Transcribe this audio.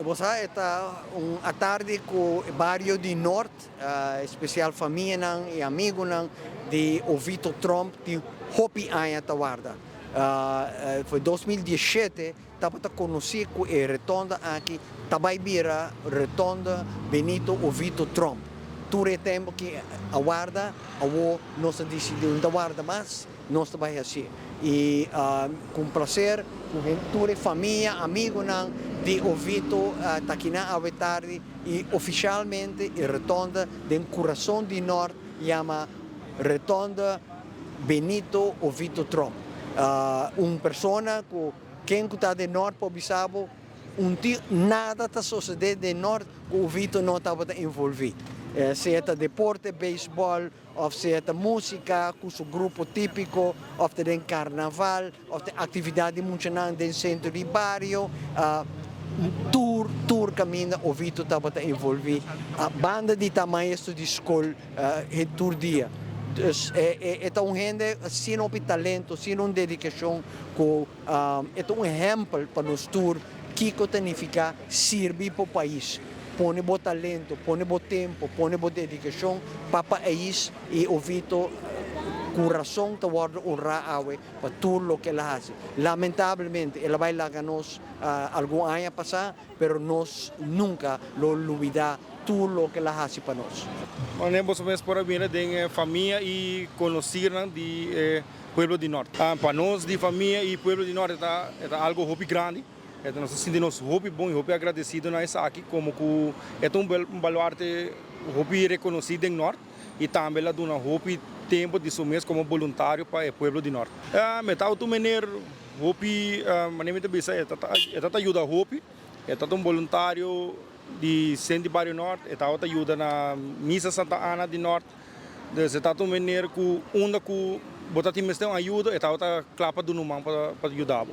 você está à tarde com o bairro de Norte, especial família e amigos de Ovito Trump, de Hopi Aya Tawarda. Foi 2017, estava a conhecer com a retonda aqui, Tabaibira, retonda Benito Ovito Trump. Todo o tempo que a guarda, nós decidimos da guarda, mas nós vai assim. E com prazer, com toda a família, amigos de Ovito, está aqui na tarde e oficialmente a retonda do coração de Norte chama Retonda Benito Ovito Trump. Uma pessoa que está de Norte para Bissau, nada está sucedendo de Norte que o Ovito não estava envolvido. Se é deporte, beisebol, ou se é música, com o grupo típico, ou se é carnaval, ou se é atividade mundial no centro de bairro, tour caminho, o Vito estava envolvido. A banda de tamanho de escola, todo dia. É um gente, sem talento, sem dedicação, é um exemplo para nós tour que significa servir para o país. Põe bom talento, põe bom tempo, põe boa dedicação para o país e o Vito coração te guarda honrar para tudo o que ela faz. Lamentavelmente, ela vai lá nós algum ano passar, mas nós nunca lo olvidar tudo o que ela faz para nós. Nós vamos por a vida de família e conhecer de Pueblo do Norte. Para nós, de família e Pueblo do Norte, é algo muito grande. Então, nós sentimos muito bom e muito agradecido nessa aqui, como que é um baluarte muito reconhecido no Norte e também lá dá muito tempo de mês como voluntário para o Pueblo do Norte. Metal tu mener hopi manimento bisa eta ajuda hopi eta um voluntário de Centro Bairro Norte eta ajuda na Missa Santa Ana de Norte de tu mener ku unda ku botati mestão ajuda eta clapa do numang para ajudar.